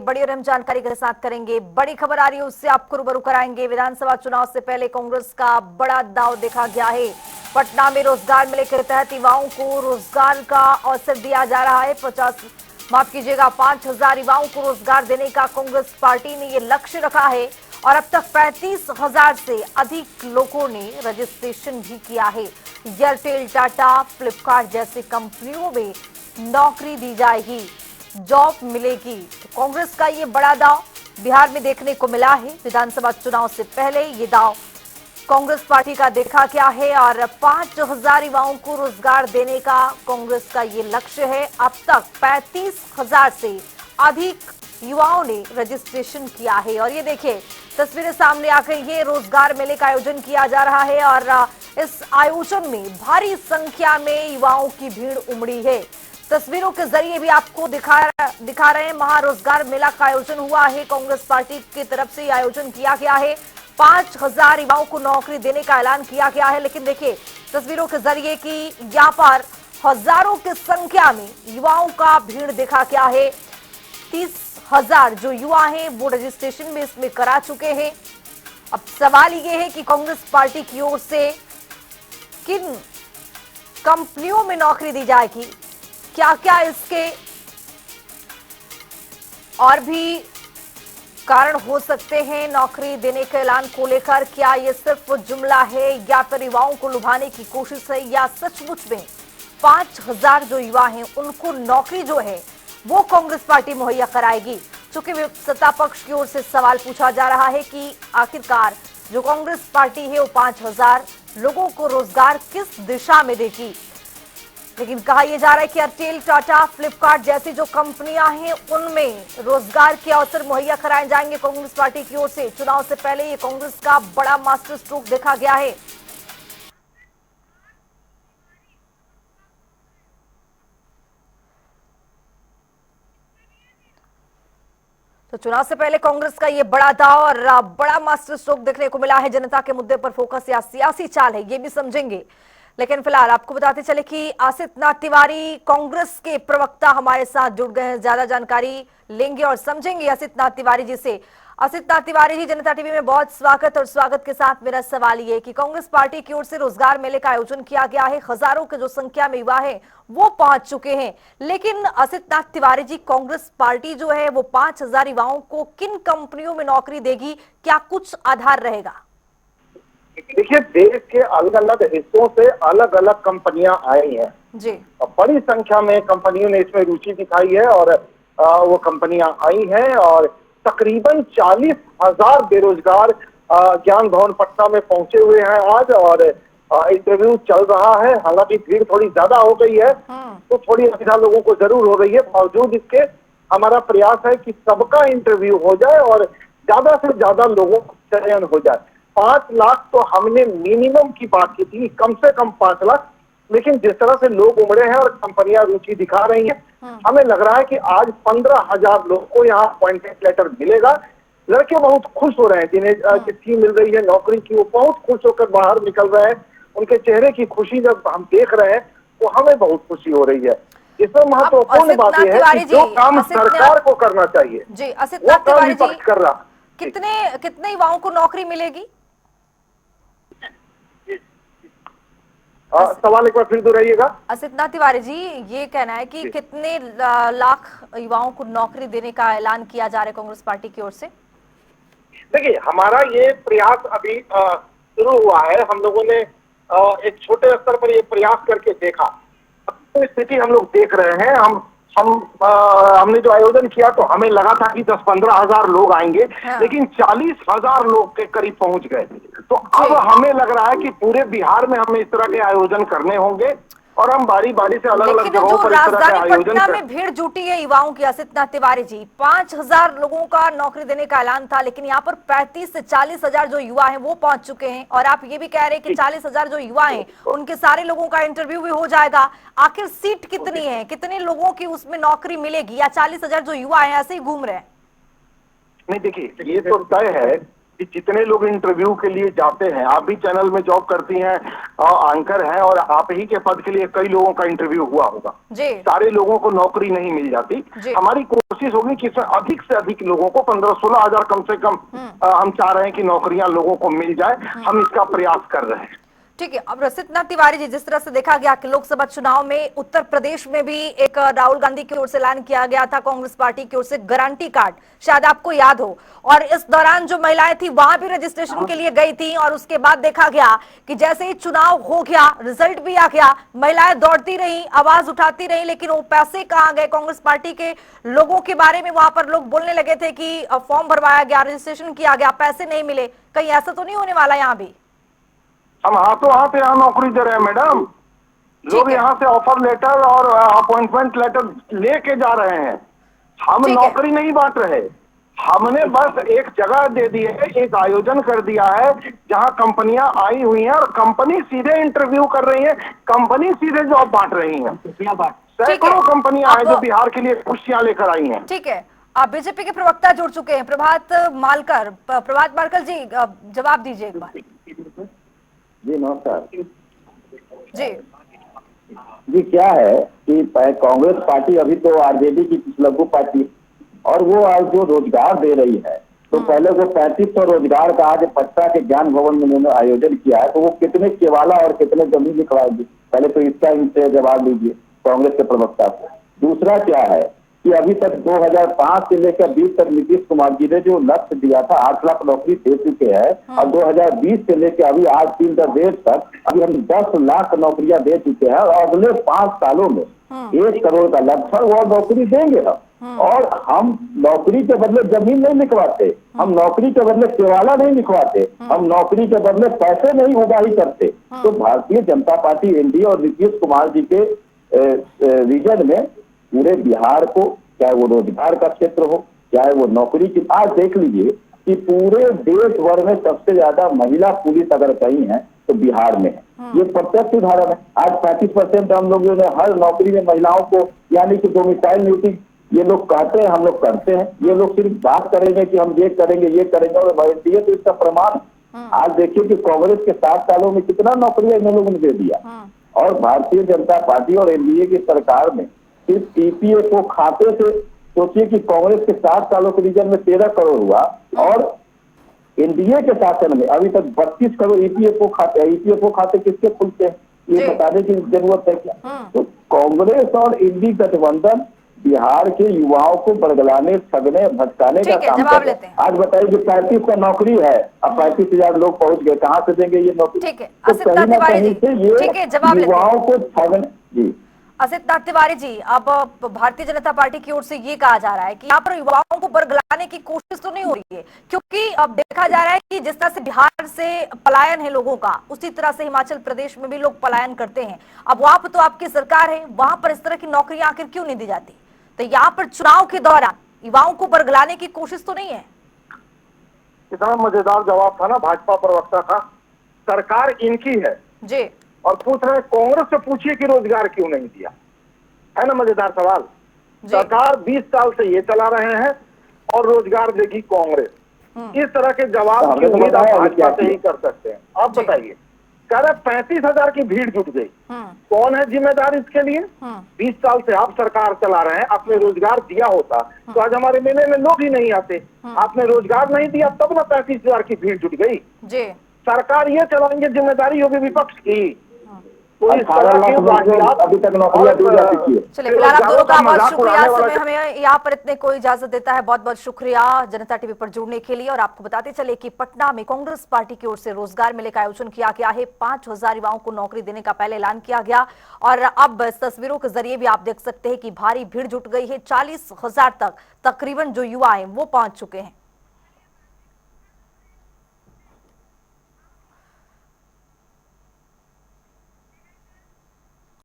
बड़ी और अहम जानकारी के साथ करेंगे। बड़ी खबर आ रही है, उससे आपको रूबरू कराएंगे। विधानसभा चुनाव से पहले कांग्रेस का बड़ा दांव देखा गया है। पटना में रोजगार मेले के तहत युवाओं को रोजगार का अवसर दिया जा रहा है। 5,000 युवाओं को रोजगार देने का कांग्रेस पार्टी ने ये लक्ष्य रखा है और अब तक 35,000 से अधिक लोगों ने रजिस्ट्रेशन भी किया है। एयरटेल, टाटा, फ्लिपकार्ट जैसी कंपनियों में नौकरी दी जाएगी, जॉब मिलेगी। तो कांग्रेस का ये बड़ा दांव बिहार में देखने को मिला है। विधानसभा चुनाव से पहले ये दांव कांग्रेस पार्टी का देखा गया है और 5,000 युवाओं को रोजगार देने का कांग्रेस का ये लक्ष्य है। अब तक 35,000 से अधिक युवाओं ने रजिस्ट्रेशन किया है और ये देखिए तस्वीरें सामने आकर ये रोजगार मेले का आयोजन किया जा रहा है और इस आयोजन में भारी संख्या में युवाओं की भीड़ उमड़ी है। तस्वीरों के जरिए भी आपको दिखा रहे हैं। महारोजगार मेला का आयोजन हुआ है, कांग्रेस पार्टी की तरफ से आयोजन किया गया है। 5,000 युवाओं को नौकरी देने का ऐलान किया गया है। लेकिन देखिए तस्वीरों के जरिए कि यहाँ पर हजारों की संख्या में युवाओं का भीड़ देखा गया है। 30,000 जो युवा हैं वो रजिस्ट्रेशन भी इसमें करा चुके हैं। अब सवाल ये है कि कांग्रेस पार्टी की ओर से किन कंपनियों में नौकरी दी जाएगी, क्या क्या इसके और भी कारण हो सकते हैं नौकरी देने के ऐलान को लेकर। क्या ये सिर्फ जुमला है या फिर युवाओं को लुभाने की कोशिश है या सचमुच में 5,000 जो युवा हैं उनको नौकरी जो है वो कांग्रेस पार्टी मुहैया कराएगी। चूंकि सत्ता पक्ष की ओर से सवाल पूछा जा रहा है कि आखिरकार जो कांग्रेस पार्टी है वो 5,000 लोगों को रोजगार किस दिशा में देगी। लेकिन कहा यह जा रहा है कि एयरटेल, टाटा, फ्लिपकार्ट जैसी जो कंपनियां हैं उनमें रोजगार के अवसर मुहैया कराए जाएंगे कांग्रेस पार्टी की ओर से। चुनाव से पहले ये कांग्रेस का बड़ा मास्टर स्ट्रोक देखा गया है। तो चुनाव से पहले कांग्रेस का ये बड़ा दांव और बड़ा मास्टर स्ट्रोक देखने को मिला है। जनता के मुद्दे पर फोकस या सियासी चाल है, ये भी समझेंगे। लेकिन फिलहाल आपको बताते चले कि आसित नाथ तिवारी कांग्रेस के प्रवक्ता हमारे साथ जुड़ गए हैं। ज्यादा जानकारी लेंगे और समझेंगे आसित नाथ तिवारी जी से। आसित नाथ तिवारी जी, जनता टीवी में बहुत स्वागत। और स्वागत के साथ मेरा सवाल ये कि कांग्रेस पार्टी की ओर से रोजगार मेले का आयोजन किया गया है। हजारों के जो संख्या में युवा है वो पहुंच चुके हैं। लेकिन आसित नाथ तिवारी जी, कांग्रेस पार्टी जो है वो 5,000 युवाओं को किन कंपनियों में नौकरी देगी, क्या कुछ आधार रहेगा? देखिए, देश के अलग अलग हिस्सों से अलग अलग कंपनियां आई हैं जी। और बड़ी संख्या में कंपनियों ने इसमें रुचि दिखाई है और वो कंपनियां आई हैं और तकरीबन 40,000 बेरोजगार ज्ञान भवन पटना में पहुंचे हुए हैं आज और इंटरव्यू चल रहा है। हालांकि भीड़ थोड़ी ज्यादा हो गई है तो थोड़ी असुविधा लोगों को जरूर हो रही है। बावजूद इसके हमारा प्रयास है कि सबका इंटरव्यू हो जाए और ज्यादा से ज्यादा लोगों का चयन हो जाए। 5 लाख तो हमने मिनिमम की बात की थी, कम से कम 5 लाख। लेकिन जिस तरह से लोग उमड़े हैं और कंपनियां रुचि दिखा रही हैं, हमें लग रहा है कि आज 15,000 लोगों को यहाँ अपॉइंटमेंट लेटर मिलेगा। लड़के बहुत खुश हो रहे हैं, जिन्हें चिट्ठी मिल रही है नौकरी की, वो बहुत खुश होकर बाहर निकल रहे हैं। उनके चेहरे की खुशी जब हम देख रहे हैं तो हमें बहुत खुशी हो रही है। इसमें महत्वपूर्ण बात यह है कि जो काम सरकार को करना चाहिए जी, आसित वो नाथ काम तिवारी विपक्ष कर रहा। कितने युवाओं को नौकरी मिलेगी? सवाल एक बार फिर दोहराइएगा। आसित नाथ तिवारी जी, ये कहना है कि कितने लाख युवाओं को नौकरी देने का ऐलान किया जा रहा है कांग्रेस पार्टी की ओर से? देखिए, हमारा ये प्रयास अभी शुरू हुआ है। हम लोगों ने एक छोटे स्तर पर ये प्रयास करके देखा। तो स्थिति हम लोग देख रहे हैं। हमने जो आयोजन किया तो हमें लगा था कि 10-15 हजार लोग आएंगे, लेकिन 40,000 लोग के करीब पहुंच गए। तो अब हमें लग रहा है कि पूरे बिहार में हमें इस तरह के आयोजन करने होंगे और हम बारी बारी से अलग अलग जगहों पर इस तरह के आयोजन पटना में भीड़ जुटी है युवाओं की। आसित नाथ तिवारी जी, 5,000 लोगों का नौकरी देने का ऐलान था, लेकिन यहाँ पर 35 से 40,000 जो युवा हैं वो पहुंच चुके हैं और आप ये भी कह रहे हैं कि 40,000 जो युवा हैं उनके सारे लोगों का इंटरव्यू भी हो जाएगा। आखिर सीट कितनी है, कितने लोगों की उसमें नौकरी मिलेगी, या 40,000 जो युवा है ऐसे ही घूम रहे हैं? नहीं, देखिए, ये तो तय है कि जितने लोग इंटरव्यू के लिए जाते हैं, आप भी चैनल में जॉब करती हैं, एंकर हैं, और आप ही के पद के लिए कई लोगों का इंटरव्यू हुआ होगा। जी सारे लोगों को नौकरी नहीं मिल जाती। जी हमारी कोशिश होगी कि इसमें अधिक से अधिक लोगों को 15-16 हजार कम से कम हम चाह रहे हैं कि नौकरियां लोगों को मिल जाए। हम इसका प्रयास कर रहे हैं। ठीक है। अब रसिकनाथ तिवारी जी, जिस तरह से देखा गया कि लोकसभा चुनाव में उत्तर प्रदेश में भी एक राहुल गांधी की ओर से ऐलान किया गया था, कांग्रेस पार्टी की ओर से गारंटी कार्ड, शायद आपको याद हो, और इस दौरान जो महिलाएं थी वहां भी रजिस्ट्रेशन के लिए गई थी, और उसके बाद देखा गया कि जैसे ही चुनाव हो गया, रिजल्ट भी आ गया, महिलाएं दौड़ती रही, आवाज उठाती रही, लेकिन वो पैसे कहाँ गए? कांग्रेस पार्टी के लोगों के बारे में वहां पर लोग बोलने लगे थे कि फॉर्म भरवाया गया, रजिस्ट्रेशन किया गया, पैसे नहीं मिले। कहीं ऐसा तो नहीं होने वाला यहाँ भी? हम हाथों हाथ यहाँ नौकरी दे रहे हैं मैडम। लोग यहाँ से ऑफर लेटर और अपॉइंटमेंट लेटर लेके जा रहे हैं। हम नौकरी नहीं बांट रहे। हमने बस एक जगह दे दी है, एक आयोजन कर दिया है जहां कंपनियां आई हुई हैं और कंपनी सीधे इंटरव्यू कर रही है, कंपनी सीधे जॉब बांट रही है। सैकड़ों कंपनियां हैं जो बिहार के लिए कुर्सियां लेकर आई हैं। ठीक है। आप बीजेपी के प्रवक्ता जुड़ चुके हैं, प्रभात मालकर जी, जवाब दीजिए एक बार। जी नमस्कार जी जी। क्या है कि कांग्रेस पार्टी अभी तो आरजेडी की लघु पार्टी, और वो आज जो रोजगार दे रही है, तो पहले वो 3500 रोजगार का आज पटना के ज्ञान भवन में उन्होंने आयोजन किया है, तो वो कितने केवाला और कितने जमीन लिखवाएगी? पहले तो इसका इनसे जवाब दीजिए कांग्रेस के प्रवक्ता को। दूसरा क्या है कि अभी तक 2005 से लेकर 20 तक नीतीश कुमार जी ने जो लक्ष्य दिया था 8 लाख नौकरी दे चुके हैं, और 2020 से लेकर अभी आज 3 डेट तक अभी हम 10 लाख नौकरियां दे चुके हैं, और अगले 5 सालों में 1 करोड़ का लगभग वो नौकरी देंगे हम। और हम नौकरी के बदले जमीन नहीं लिखवाते, हम नौकरी के बदले केवाला नहीं लिखवाते, हम नौकरी के बदले पैसे नहीं उगाही करते। तो भारतीय जनता पार्टी एनडीए और नीतीश कुमार जी के विजन में पूरे बिहार को, चाहे वो रोजगार का क्षेत्र हो, चाहे वो नौकरी की, आज देख लीजिए कि पूरे देश भर में सबसे ज्यादा महिला पुलिस अगर कहीं है तो बिहार में है। ये प्रत्यक्ष उदाहरण है। आज 35% हम लोगों ने हर नौकरी में महिलाओं को, यानी कि डोमिसाइल ड्यूटी ये लोग कहते हैं, हम लोग करते हैं। ये लोग सिर्फ बात करेंगे कि हम ये करेंगे, और एनडीए तो इसका प्रमाण है। आज देखिए कि कांग्रेस के 7 सालों में कितना नौकरियां इन लोगों ने दे दिया, और भारतीय जनता पार्टी और एनडीए की सरकार में सिर्फ ईपीएफओ खाते से, सोचिए कि कांग्रेस के 7 सालों के रीजन में 13 करोड़ हुआ, और एनडीए के शासन में अभी तक 32 करोड़ ईपीएफओ खाते किसके खुलते हैं, ये बताने की जरूरत है क्या? तो कांग्रेस और इंडी गठबंधन बिहार के युवाओं को बरगलाने, ठगने, भटकाने का काम कर रहे हैं। आज बताइए कि 35 का नौकरी है, अब 35,000 लोग पहुंच गए, कहाँ से देंगे ये नौकरी? तो कहीं ना कहीं से ये युवाओं को ठगने। जी असितनाथ तिवारी जी, अब भारतीय जनता पार्टी की ओर से ये कहा जा रहा है कि यहाँ पर युवाओं को बरगलाने की कोशिश तो नहीं हो रही है, क्योंकि अब देखा जा रहा है कि जिस तरह से बिहार से पलायन है लोगों का, उसी तरह से हिमाचल प्रदेश में भी लोग पलायन करते हैं। अब वहां पर तो आपकी सरकार है, वहां पर इस तरह की नौकरियां आखिर क्यों नहीं दी जाती? तो यहाँ पर चुनाव के दौरान युवाओं को बरगलाने की कोशिश तो नहीं है? कितना मजेदार जवाब था ना भाजपा प्रवक्ता का। सरकार इनकी है जी, और पूछ रहे कांग्रेस से पूछिए कि रोजगार क्यों नहीं दिया, है ना मजेदार सवाल। सरकार 20 साल से ये चला रहे हैं और रोजगार देगी कांग्रेस। इस तरह के जवाब की उम्मीद आप भाजपा से ही कर सकते हैं। आप बताइए, कह रहे 35,000 की भीड़ जुट गई, कौन है जिम्मेदार इसके लिए? 20 साल से आप सरकार चला रहे हैं। आपने रोजगार दिया होता तो आज हमारे मेले में लोग ही नहीं आते। आपने रोजगार नहीं दिया तब ना 35,000 की भीड़ जुट गई। सरकार ये चलाएंगे, जिम्मेदारी होगी विपक्ष की। तो इस तरह की अभी तक नौकरियां दी जा चुकी है। चलिए, फिलहाल आप दोनों का बहुत शुक्रिया, समय हमें यहाँ पर इतने कोई इजाजत देता है। बहुत बहुत शुक्रिया जनता टीवी पर जुड़ने के लिए। और आपको बताते चले कि पटना में कांग्रेस पार्टी की ओर से रोजगार मेले का आयोजन किया गया है। 5,000 युवाओं को नौकरी देने का पहले ऐलान किया गया, और अब इस तस्वीरों के जरिए भी आप देख सकते हैं कि भारी भीड़ जुट गई है। 40,000 तक तकरीबन जो युवा है वो पहुंच चुके हैं।